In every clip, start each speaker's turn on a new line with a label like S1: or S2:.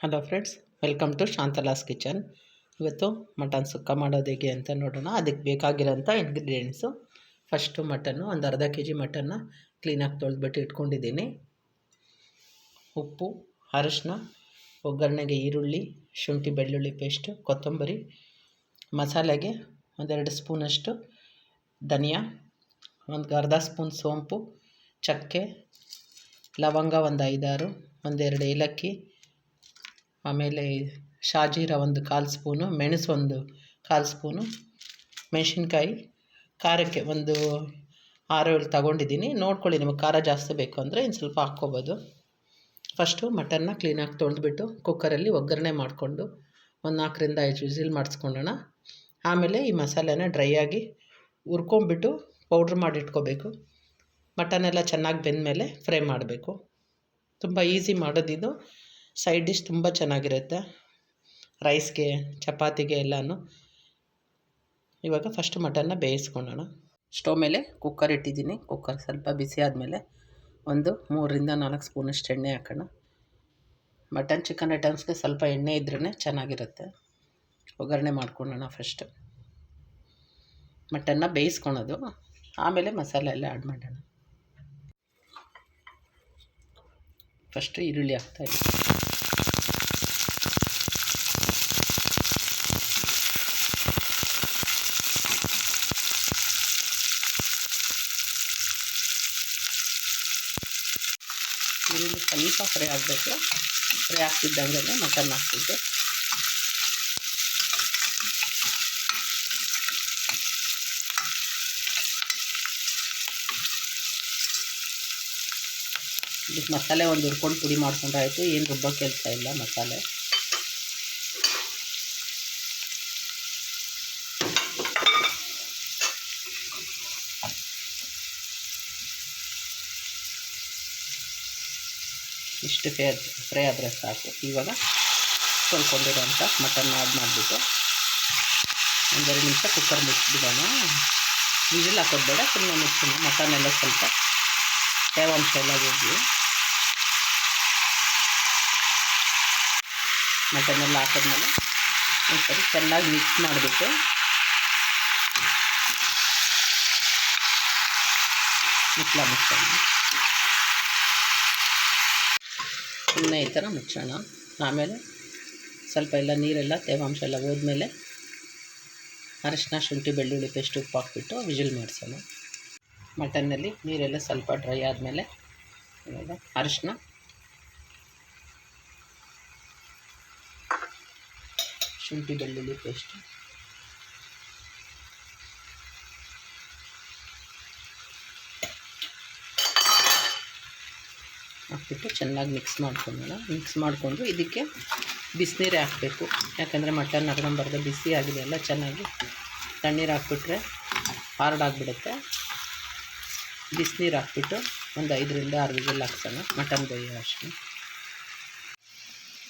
S1: Hello friends, welcome to Shantala's kitchen. ಇವತ್ತು mutton sukka ಮಾಡೋದು ಹೇಗೆ ಅಂತ ನೋಡೋಣ. ಅದಕ್ಕೆ ಬೇಕಾಗಿರೋಂಥ ಇಂಗ್ರೀಡಿಯೆಂಟ್ಸು. ಫಸ್ಟು ಮಟನ್ನು ಒಂದು ಅರ್ಧ ಕೆ ಜಿ ಮಟನ್ನ ಕ್ಲೀನಾಗಿ ತೊಳೆದ್ಬಿಟ್ಟು ಇಟ್ಕೊಂಡಿದ್ದೀನಿ. ಉಪ್ಪು, ಅರಿಶಿನ, ಒಗ್ಗರಣೆಗೆ ಈರುಳ್ಳಿ, ಶುಂಠಿ ಬೆಳ್ಳುಳ್ಳಿ ಪೇಸ್ಟು, ಕೊತ್ತಂಬರಿ, ಮಸಾಲೆಗೆ ಒಂದೆರಡು ಸ್ಪೂನಷ್ಟು ಧನಿಯಾ, ಒಂದು ಅರ್ಧ ಸ್ಪೂನ್ ಸೋಂಪು, ಚಕ್ಕೆ, ಲವಂಗ ಒಂದು 5-6, ಒಂದೆರಡು ಏಲಕ್ಕಿ, ಆಮೇಲೆ ಶಾಜೀರ ಒಂದು 1/4 ಸ್ಪೂನು, ಮೆಣಸು ಒಂದು 1/4 ಸ್ಪೂನು, ಮೆಣಸಿನ್ಕಾಯಿ ಖಾರಕ್ಕೆ ಒಂದು 6-7 ತಗೊಂಡಿದ್ದೀನಿ. ನೋಡ್ಕೊಳ್ಳಿ, ನಿಮಗೆ ಖಾರ ಜಾಸ್ತಿ ಬೇಕು ಅಂದರೆ ಇನ್ನು ಸ್ವಲ್ಪ ಹಾಕ್ಕೋಬೋದು. ಫಸ್ಟು ಮಟನ್ನ ಕ್ಲೀನಾಗಿ ತೊಳೆದ್ಬಿಟ್ಟು ಕುಕ್ಕರಲ್ಲಿ ಒಗ್ಗರಣೆ ಮಾಡಿಕೊಂಡು ಒಂದು 4-5 ವಿಸಿಲ್ ಮಾಡಿಸ್ಕೊಳ್ಳೋಣ. ಆಮೇಲೆ ಈ ಮಸಾಲೆನ ಡ್ರೈಯಾಗಿ ಹುರ್ಕೊಂಬಿಟ್ಟು ಪೌಡ್ರ್ ಮಾಡಿ ಇಟ್ಕೋಬೇಕು. ಮಟನೆಲ್ಲ ಚೆನ್ನಾಗಿ ಬೆಂದಮೇಲೆ ಫ್ರೈ ಮಾಡಬೇಕು. ತುಂಬ ಈಸಿ ಮಾಡೋದಿದು. ಸೈಡ್ ಡಿಶ್ ತುಂಬ ಚೆನ್ನಾಗಿರುತ್ತೆ, ರೈಸ್ಗೆ, ಚಪಾತಿಗೆ ಎಲ್ಲನೂ. ಇವಾಗ ಫಸ್ಟ್ ಮಟನ್ನ ಬೇಯಿಸ್ಕೊಳ್ಳೋಣ. ಸ್ಟವ್ ಮೇಲೆ ಕುಕ್ಕರ್ ಇಟ್ಟಿದ್ದೀನಿ. ಕುಕ್ಕರ್ ಸ್ವಲ್ಪ ಬಿಸಿ ಆದಮೇಲೆ ಒಂದು 3-4 ಸ್ಪೂನಷ್ಟು ಎಣ್ಣೆ ಹಾಕೋಣ. ಮಟನ್ ಚಿಕನ್ ಐಟಮ್ಸ್ಗೆ ಸ್ವಲ್ಪ ಎಣ್ಣೆ ಇದ್ರೇ ಚೆನ್ನಾಗಿರುತ್ತೆ. ಒಗ್ಗರಣೆ ಮಾಡ್ಕೊಳ್ಳೋಣ. ಫಸ್ಟ್ ಮಟನ್ನ ಬೇಯಿಸ್ಕೊಳೋದು, ಆಮೇಲೆ ಮಸಾಲೆ ಎಲ್ಲ ಆ್ಯಡ್ ಮಾಡೋಣ. ಫಸ್ಟು ಈರುಳ್ಳಿ ಹಾಕ್ತಾಯಿದ್ದೀನಿ. ಈರುಳ್ಳಿ ಸ್ವಲ್ಪ ಫ್ರೈ ಆಗಬೇಕು. ಫ್ರೈ ಆಗ್ತಿದ್ದಂಗೆ ಮಟನ್ ಹಾಕ್ತಿದ್ದೆ. ಇದಕ್ಕೆ ಮಸಾಲೆ ಒಂದು ಹುರ್ಕೊಂಡು ಪುಡಿ ಮಾಡ್ಕೊಂಡ್ರೆ ಆಯಿತು. ಏನು ರುಬ್ಬೋ ಕೆಲಸ ಇಲ್ಲ. ಮಸಾಲೆ ಇಷ್ಟು ಫ್ರೈ ಆದರೆ ಸಾಕು. ಇವಾಗ ತೊಳ್ಕೊಂಡಿರೋಂಥ ಮಟನ್ನ ಆ್ಯಡ್ ಮಾಡಿಬಿಟ್ಟು 1-2 ನಿಮಿಷ ಕುಕ್ಕರ್ ಮುಚ್ಚಿಬಿಡೋಣ. ವಿಸಿಲ್ ಹಾಕೋದು ಬೇಡ, ಸುಮ್ಮನೆ ಮುಚ್ಚೋಣ. ಮಟನೆಲ್ಲ ಸ್ವಲ್ಪ ತೇವಾಂಶ ಎಲ್ಲ ಹೋಗಿ. ಮಟನೆಲ್ಲ ಹಾಕಿದ್ಮೇಲೆ ಒಂದ್ಸರಿ ಚೆನ್ನಾಗಿ ಮಿಕ್ಸ್ ಮಾಡಿಬಿಟ್ಟು ಮುಚ್ಚೋಣ. ಸುಮ್ಮನೆ ಈ ಥರ ಮುಚ್ಚೋಣ. ಆಮೇಲೆ ಸ್ವಲ್ಪ ಎಲ್ಲ ನೀರೆಲ್ಲ ತೇವಾಂಶ ಎಲ್ಲ ಹೋದ್ಮೇಲೆ ಅರಿಶಿನ, ಶುಂಠಿ ಬೆಳ್ಳುಳ್ಳಿ ಪೇಸ್ಟ್, ಉಪ್ಪು ಹಾಕ್ಬಿಟ್ಟು ವಿಜಿಲ್ ಮಾಡಿಸೋಣ. ಮಟನ್ನಲ್ಲಿ ನೀರೆಲ್ಲ ಸ್ವಲ್ಪ ಡ್ರೈ ಆದಮೇಲೆ ಇವಾಗ ಅರಿಶಿನ, ಶುಂಠಿ ಬೆಳ್ಳುಳ್ಳಿ ಪೇಸ್ಟ್, ಹಾಕ್ಬಿಟ್ಟು ಚೆನ್ನಾಗಿ ಮಿಕ್ಸ್ ಮಾಡ್ಕೊಳ್ಳೋಣ. ಮಿಕ್ಸ್ ಮಾಡಿಕೊಂಡು ಇದಕ್ಕೆ ಬಿಸಿನೀರೇ ಹಾಕಬೇಕು. ಯಾಕಂದರೆ ಮಟನ್ ಅರ್ಧಂಬರ್ಧ ಬಿಸಿ ಆಗಿದೆ ಎಲ್ಲ. ಚೆನ್ನಾಗಿ ತಣ್ಣೀರು ಹಾಕ್ಬಿಟ್ರೆ ಹಾರ್ಡಾಗಿಬಿಡುತ್ತೆ. ಬಿಸಿನೀರು ಹಾಕ್ಬಿಟ್ಟು ಒಂದು 5-6 ವಿಸಿಲ್ ಹಾಕ್ಸೋಣ. ಮಟನ್ ಬೇಯೋ ಅಷ್ಟು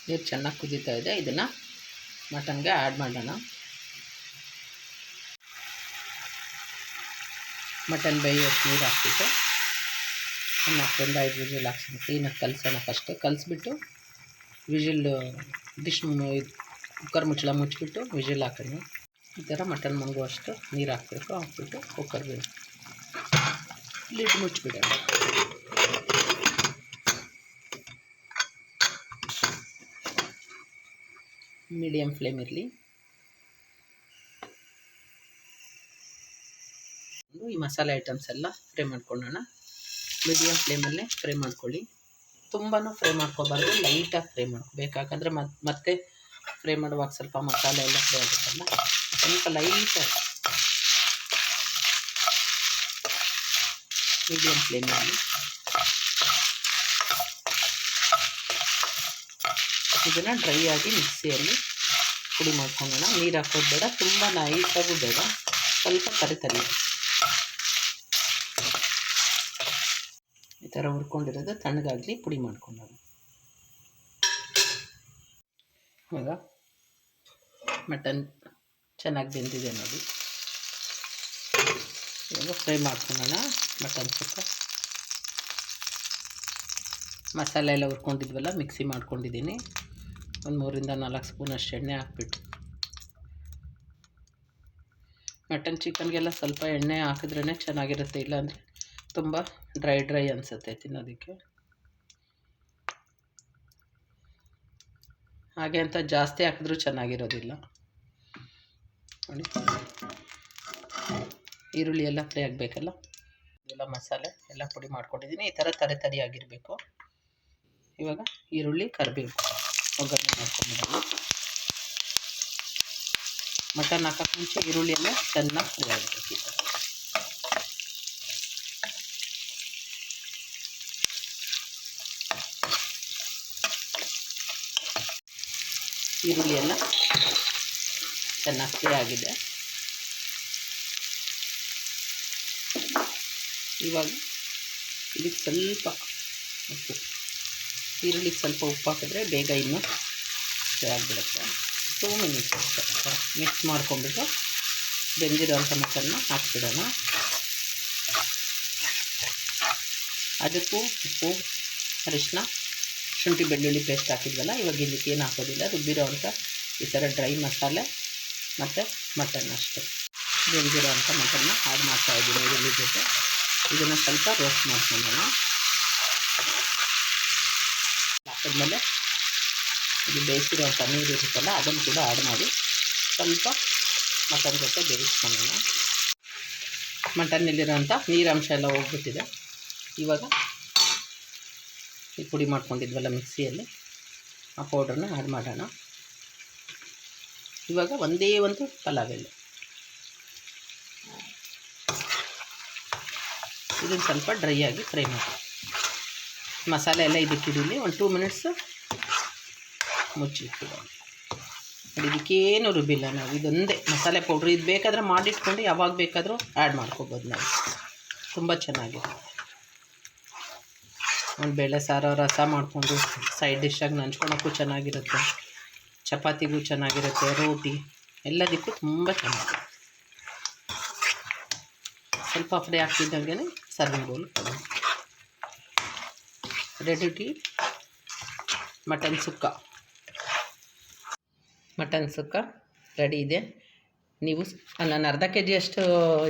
S1: ನೀರು ಚೆನ್ನಾಗಿ ಕುದೀತಾ ಇದೆ. ಇದನ್ನು ಮಟನ್ಗೆ ಆ್ಯಡ್ ಮಾಡೋಣ. ಮಟನ್ ಬೇಯೋಷ್ಟು ನೀರು ಹಾಕ್ಬಿಟ್ಟು ಒಂದು 4-5 ವಿಸಿಲ್ ಹಾಕ್ಸೋಣ. ಕ್ಲೀನಾಗಿ ಕಲಸೋಣ. ಫಸ್ಟು ಕಲಿಸ್ಬಿಟ್ಟು ಕುಕ್ಕರ್ ಮುಚ್ಚಳ ಮುಚ್ಚಿಬಿಟ್ಟು ವಿಜಿಲ್ ಹಾಕೋಣ. ಈ ಥರ ಮಟನ್ ಮುಳುಗುವಷ್ಟು ನೀರು ಹಾಕಬೇಕು. ಹಾಕ್ಬಿಟ್ಟು ಕುಕ್ಕರ್ಗೆ ಲಿಡ್ ಮುಚ್ಚಿಬಿಡೋಣ. ಮೀಡಿಯಮ್ ಫ್ಲೇಮ್ ಇರಲಿ. ಈ ಮಸಾಲೆ ಐಟಮ್ಸ್ ಎಲ್ಲ ಫ್ರೈ ಮಾಡ್ಕೊಳ್ಳೋಣ. ಮೀಡಿಯಮ್ ಫ್ಲೇಮಲ್ಲೇ ಫ್ರೈ ಮಾಡ್ಕೊಳ್ಳಿ. ತುಂಬಾ ಫ್ರೈ ಮಾಡ್ಕೋಬಾರ್ದು, ಲೈಟಾಗಿ ಫ್ರೈ ಮಾಡ್ಕೋಬೇಕಾಗಂದ್ರೆ ಮತ್ತೆ ಫ್ರೈ ಮಾಡುವಾಗ ಸ್ವಲ್ಪ ಮಸಾಲೆ ಎಲ್ಲ ಫ್ರೈ ಆಗುತ್ತಲ್ಲ, ಸ್ವಲ್ಪ ಲೈಟಾಗಿ ಮೀಡಿಯಮ್ ಫ್ಲೇಮಲ್ಲಿ ಇದನ್ನು ಡ್ರೈ ಆಗಿ ಮಿಕ್ಸಿಯಲ್ಲಿ ಪುಡಿ ಮಾಡ್ಕೊಳ್ಳೋಣ. ನೀರು ಹಾಕೋದು ಬೇಡ, ತುಂಬ ನೈಸಾಗೂ ಬೇಡ, ಸ್ವಲ್ಪ ತರಿ ಈ ಥರ ಹುರ್ಕೊಂಡಿರೋದು ತಣ್ಣಗಾಗಲಿ, ಪುಡಿ ಮಾಡ್ಕೊಳ್ಳೋಣ. ಇವಾಗ ಮಟನ್ ಚೆನ್ನಾಗಿ ಬೆಂದಿದೆ ನೋಡಿ. ಇವಾಗ ಫ್ರೈ ಮಾಡ್ಕೊಳ್ಳೋಣ ಮಟನ್ ಸುಕ್ಕ. ಮಸಾಲೆ ಎಲ್ಲ ಹುರ್ಕೊಂಡಿದ್ವಲ್ಲ, ಮಿಕ್ಸಿ ಮಾಡ್ಕೊಂಡಿದ್ದೀನಿ. ಒಂದು 3-4 ಸ್ಪೂನಷ್ಟು ಎಣ್ಣೆ ಹಾಕ್ಬಿಟ್ಟು, ಮಟನ್ ಚಿಕನ್ಗೆಲ್ಲ ಸ್ವಲ್ಪ ಎಣ್ಣೆ ಹಾಕಿದ್ರೇ ಚೆನ್ನಾಗಿರುತ್ತೆ, ಇಲ್ಲಾಂದರೆ ತುಂಬ ಡ್ರೈ ಅನಿಸುತ್ತೆ ತಿನ್ನೋದಕ್ಕೆ. ಹಾಗೆ ಅಂತ ಜಾಸ್ತಿ ಹಾಕಿದ್ರೂ ಚೆನ್ನಾಗಿರೋದಿಲ್ಲ ನೋಡಿ. ಈರುಳ್ಳಿ ಎಲ್ಲ ಫ್ರೈ ಆಗಬೇಕಲ್ಲ, ಎಲ್ಲ ಮಸಾಲೆ ಎಲ್ಲ ಪುಡಿ ಮಾಡ್ಕೊಂಡಿದ್ದೀನಿ. ಈ ಥರ ತರಿಯಾಗಿರಬೇಕು. ಇವಾಗ ಈರುಳ್ಳಿ ಕರಿಬೇವು ಒಗ್ಗರಣೆ ಮಾಡ್ಕೊಂಡ್ಬಿಡೋಣ. ಮಟನ್ ಹಾಕೋಕ್ಕೆ ಮುಂಚೆ ಈರುಳ್ಳಿ ಎಲ್ಲ ಚೆನ್ನಾಗಿ ಫ್ರೈ ಆಗಬೇಕು. ಈ ಥರ ಈರುಳ್ಳಿ ಎಲ್ಲ ಚೆನ್ನಾಗಿ ಫ್ರೈ ಆಗಿದೆ. ಇವಾಗ ಇದಕ್ಕೆ ಸ್ವಲ್ಪ ಉಪ್ಪು, ಈರುಳ್ಳಿಗೆ ಸ್ವಲ್ಪ ಉಪ್ಪು ಹಾಕಿದ್ರೆ ಬೇಗ ಇನ್ನೂ ಫ್ರೈ ಆಗಿಬಿಡುತ್ತೆ. 2 ಮಿನಿಟ್ಸ್ ಅಷ್ಟೇ ಮಿಕ್ಸ್ ಮಾಡ್ಕೊಂಡ್ಬಿಟ್ಟು ಬೆಂದಿರೋಂಥ ಮಟನ್ನ ಹಾಕ್ಬಿಡೋಣ. ಅದಕ್ಕೂ ಉಪ್ಪು, ಅರಿಶಿನ, ಶುಂಠಿ ಬೆಳ್ಳುಳ್ಳಿ ಪೇಸ್ಟ್ ಹಾಕಿದ್ವಲ್ಲ, ಇವಾಗ ಇದಕ್ಕೆ ಏನು ಹಾಕೋದಿಲ್ಲ. ರುಬ್ಬಿರೋ ಅಂಥ ಈ ಥರ ಡ್ರೈ ಮಸಾಲೆ ಮತ್ತು ಮಟನ್ ಅಷ್ಟೇ. ಬೆಂದಿರೋ ಅಂಥ ಮಟನ್ನ ಆ್ಯಡ್ ಮಾಡ್ತಾಯಿದ್ದೀನಿ ಈರುಳ್ಳಿ ಜೊತೆ. ಇದನ್ನು ಸ್ವಲ್ಪ ರೋಸ್ಟ್ ಮಾಡ್ಕೊಳ್ಳೋಣ. ಹಾಕಿದ್ಮೇಲೆ ಇದು ಬೇಯಿಸಿರೋಂಥ ನೀರು ಇರುತ್ತಲ್ಲ, ಅದನ್ನು ಕೂಡ ಆ್ಯಡ್ ಮಾಡಿ ಸ್ವಲ್ಪ ಮಟನ್ ಜೊತೆ ಬೇಯಿಸ್ಕೊಳ್ಳೋಣ. ಮಟನ್ನಲ್ಲಿರೋಂಥ ನೀರಂಶ ಎಲ್ಲ ಹೋಗ್ಬಿಟ್ಟಿದೆ. ಇವಾಗ ಈ ಪುಡಿ ಮಾಡ್ಕೊಂಡಿದ್ವಲ್ಲ ಮಿಕ್ಸಿಯಲ್ಲಿ, ಆ ಪೌಡ್ರನ್ನ ಆ್ಯಡ್ ಮಾಡೋಣ. ಇವಾಗ ಒಂದೇ ಒಂದು ಪಲಾವ್ ಎಲೆ, ಇದನ್ನು ಸ್ವಲ್ಪ ಡ್ರೈ ಆಗಿ ಫ್ರೈ ಮಾಡಿ ಮಸಾಲೆ ಎಲ್ಲ ಇದಕ್ಕೆ ಹಿಡೀಲಿ. ಒಂದು 2 ಮಿನಿಟ್ಸು ಮುಚ್ಚಿಟ್ಬಿಡೋಣ. ನೋಡಿ, ಇದಕ್ಕೇನು ರುಬ್ಬಿಲ್ಲ ನಾವು, ಇದೊಂದೇ ಮಸಾಲೆ ಪೌಡ್ರ್. ಇದು ಬೇಕಾದರೆ ಮಾಡಿಟ್ಕೊಂಡು ಯಾವಾಗ ಬೇಕಾದರೂ ಆ್ಯಡ್ ಮಾಡ್ಕೊಬೋದು ನಾವು. ತುಂಬ ಚೆನ್ನಾಗಿದೆ. ಒಂದು ಬೇಳೆ ಸಾರು ರಸ ಮಾಡಿಕೊಂಡು ಸೈಡ್ ಡಿಶ್ಶಾಗಿ ನಂಚ್ಕೊಳಕ್ಕೂ ಚೆನ್ನಾಗಿರುತ್ತೆ, ಚಪಾತಿಗೂ ಚೆನ್ನಾಗಿರುತ್ತೆ, ರೋಟಿ ಎಲ್ಲದಕ್ಕೂ ತುಂಬ ಚೆನ್ನಾಗಿದೆ. ಸ್ವಲ್ಪ ಫ್ರೈ ಆಗ್ತಿದ್ದಂಗೆ serving bowl ready to eat mutton sukka. Mutton sukka ready ಇದೆ. ನೀವು ನಾನು ಅರ್ಧ kg ಅಷ್ಟು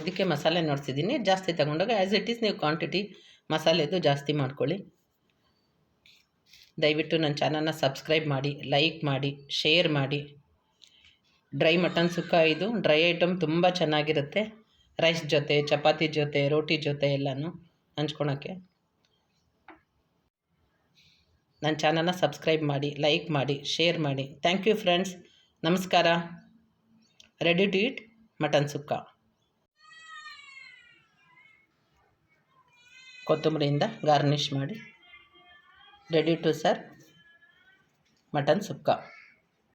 S1: ಇದಕ್ಕೆ ಮಸಾಲೆ ನೋಡ್ತಿದ್ದೀನಿ. ಜಾಸ್ತಿ ತಗೊಂಡಾಗ ಆ್ಯಸ್ ಇಟ್ ಈಸ್ ನೀವು ಕ್ವಾಂಟಿಟಿ ಮಸಾಲೆದು ಜಾಸ್ತಿ ಮಾಡ್ಕೊಳ್ಳಿ. ದಯವಿಟ್ಟು ನನ್ನ ಚಾನಲ್ನ ಸಬ್ಸ್ಕ್ರೈಬ್ ಮಾಡಿ, ಲೈಕ್ ಮಾಡಿ, ಶೇರ್ ಮಾಡಿ. ಡ್ರೈ ಮಟನ್ ಸುಕ್ಕ ಇದು ಡ್ರೈ ಐಟಮ್ ತುಂಬ ಚೆನ್ನಾಗಿರುತ್ತೆ. ರೈಸ್ ಜೊತೆ, ಚಪಾತಿ ಜೊತೆ, ರೋಟಿ ಜೊತೆ ಎಲ್ಲನೂ ಹಂಚ್ಕೊಳಕ್ಕೆ. ನನ್ನ ಚಾನಲ್ನ ಸಬ್ಸ್ಕ್ರೈಬ್ ಮಾಡಿ, ಲೈಕ್ ಮಾಡಿ, ಶೇರ್ ಮಾಡಿ. Thank you friends. ನಮಸ್ಕಾರ. Ready to eat mutton sukka. ಕೊತ್ತಂಬರಿಯಿಂದ ಗಾರ್ನಿಷ್ ಮಾಡಿ ready to serve mutton sukka.